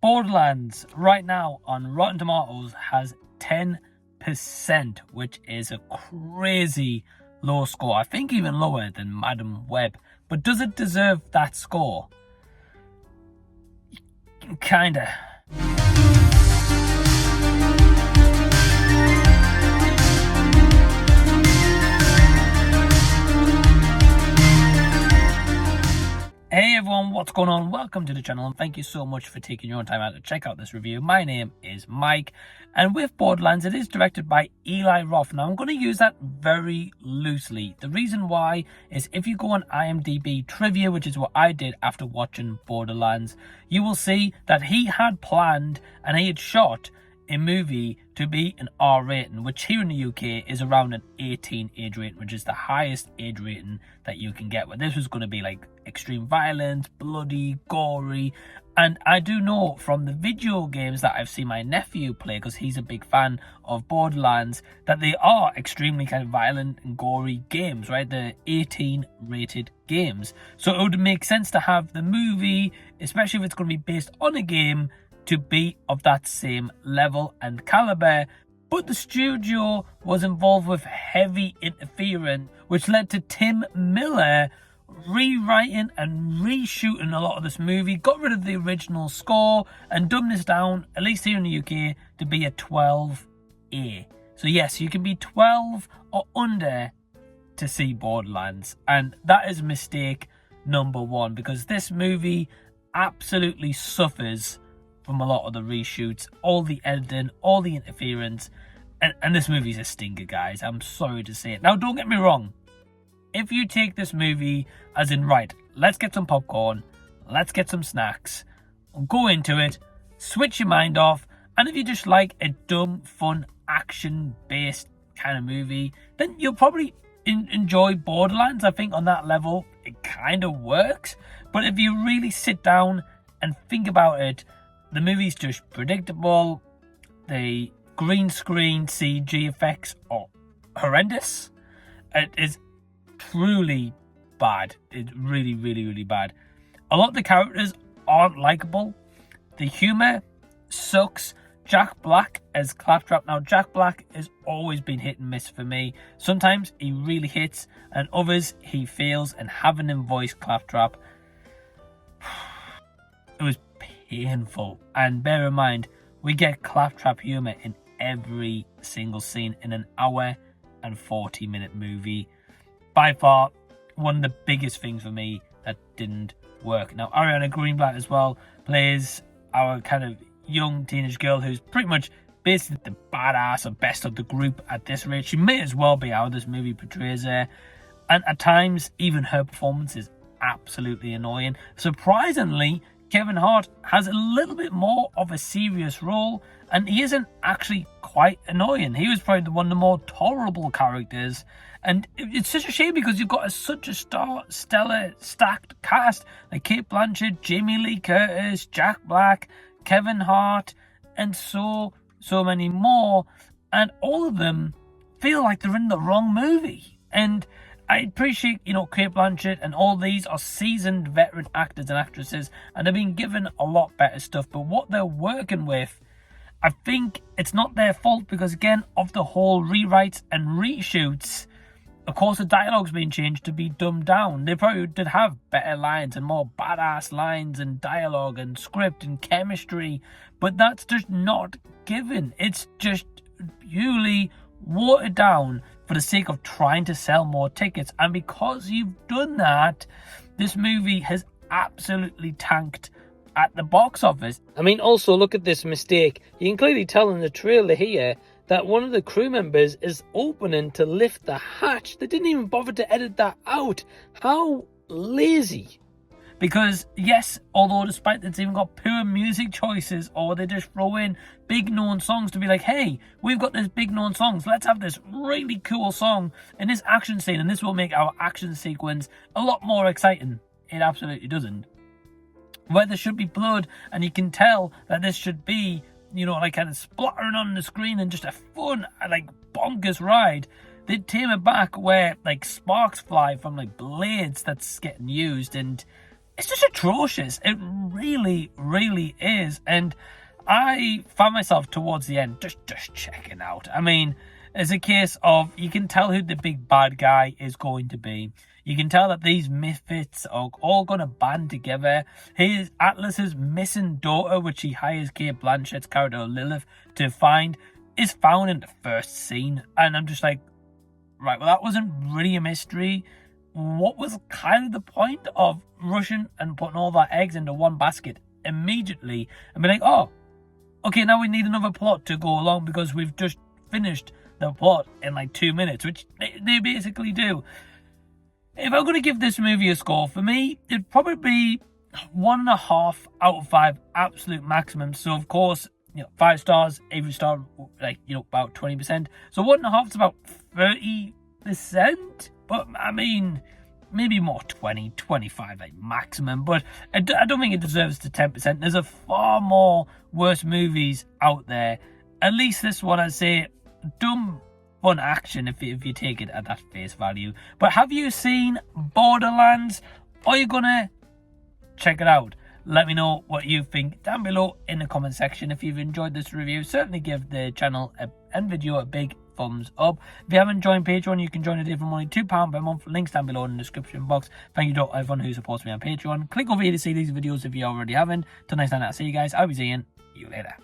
Borderlands right now on Rotten Tomatoes has 10%, which is a crazy low score. I think even lower than Madam Web. But does it deserve that score? Kinda. Hey everyone, what's going on? Welcome to the channel and thank you so much for taking your own time out to check out this review. My name is Mike, and with Borderlands, it is directed by Eli Roth. Now I'm going to use that very loosely. The reason why is if you go on IMDb trivia, which is what I did after watching Borderlands, you will see that he had planned and he had shot a movie to be an R rating, which here in the UK is around an 18 age rating, which is the highest age rating that you can get. Where this was going to be like extreme violence, bloody, gory. And I do know from the video games that I've seen my nephew play, because he's a big fan of Borderlands, that they are extremely kind of violent and gory games, right? They're 18 rated games. So it would make sense to have the movie, especially if it's going to be based on a game, to be of that same level and caliber. But the studio was involved with heavy interference, which led to Tim Miller rewriting and reshooting a lot of this movie, got rid of the original score and dumbed this down, at least here in the UK, to be a 12A. So yes, you can be 12 or under to see Borderlands, and that is mistake number one, because this movie absolutely suffers from a lot of the reshoots, all the editing, all the interference, and this movie's a stinker, guys. I'm sorry to say it. Now, don't get me wrong. If you take this movie as in, right, let's get some popcorn, let's get some snacks, go into it, switch your mind off, and if you just like a dumb, fun, action-based kind of movie, then you'll probably enjoy Borderlands. I think on that level, it kind of works. But if you really sit down and think about it, the movie's just predictable. The green screen CG effects are horrendous. It is truly bad. It's really, really, really bad. A lot of the characters aren't likable. The humor sucks. Jack Black as Claptrap. Now, Jack Black has always been hit and miss for me. Sometimes he really hits, and others he fails, and having him voice Claptrap, it was painful. And bear in mind, we get Claptrap humor in every single scene in an hour and 40-minute movie. By far, one of the biggest things for me that didn't work. Now, Ariana Greenblatt as well plays our kind of young teenage girl who's pretty much basically the badass or best of the group at this rate. She may as well be how this movie portrays her. And at times, even her performance is absolutely annoying. Surprisingly, Kevin Hart has a little bit more of a serious role, and he isn't actually quite annoying. He was probably one of the more tolerable characters, and it's such a shame because you've got such a stellar, stacked cast like Cate Blanchett, Jamie Lee Curtis, Jack Black, Kevin Hart, and so many more, and all of them feel like they're in the wrong movie. And I appreciate, Cate Blanchett and all these are seasoned veteran actors and actresses, and they're being given a lot better stuff. But what they're working with, I think it's not their fault, because again, of the whole rewrites and reshoots, of course the dialogue's been changed to be dumbed down. They probably did have better lines and more badass lines and dialogue and script and chemistry, but that's just not given. It's just purely watered down for the sake of trying to sell more tickets. And because you've done that, this movie has absolutely tanked at the box office. I mean, also look at this mistake. You can clearly tell in the trailer here that one of the crew members is opening to lift the hatch. They didn't even bother to edit that out. How lazy. Because yes, although despite it's even got poor music choices, or they just throw in big known songs to be like, hey, we've got this big known songs, let's have this really cool song in this action scene, and this will make our action sequence a lot more exciting. It absolutely doesn't. Where there should be blood, and you can tell that this should be, like kind of splattering on the screen and just a fun, like bonkers ride. They tame it back where like sparks fly from like blades that's getting used, and it's just atrocious. It really, really is. And I found myself towards the end just checking out. I mean, it's a case of, you can tell who the big bad guy is going to be. You can tell that these misfits are all going to band together. Atlas's missing daughter, which he hires Cate Blanchett's character Lillith to find, is found in the first scene. And I'm just like, right, well, that wasn't really a mystery. What was kind of the point of rushing and putting all our eggs into one basket immediately and be like, oh, okay, now we need another plot to go along because we've just finished the plot in like 2 minutes, which they basically do. If I'm going to give this movie a score, for me, it'd probably be 1.5 out of 5, absolute maximum. So, of course, 5 stars, every star, about 20%. So 1.5 is about 30%. But, I mean, maybe more 20, 25, like maximum. But I don't think it deserves the 10%. There's a far more worse movies out there. At least this one, I'd say, dumb fun action if you take it at that face value. But have you seen Borderlands? Are you gonna check it out? Let me know what you think down below in the comment section. If you've enjoyed this review, certainly give the channel and video a big thumbs up. If you haven't joined Patreon, you can join today for only £2 per month. Links down below in the description box. Thank you to everyone who supports me on Patreon. Click over here to see these videos if you already haven't. Till next time, I'll see you guys. I'll be seeing you later.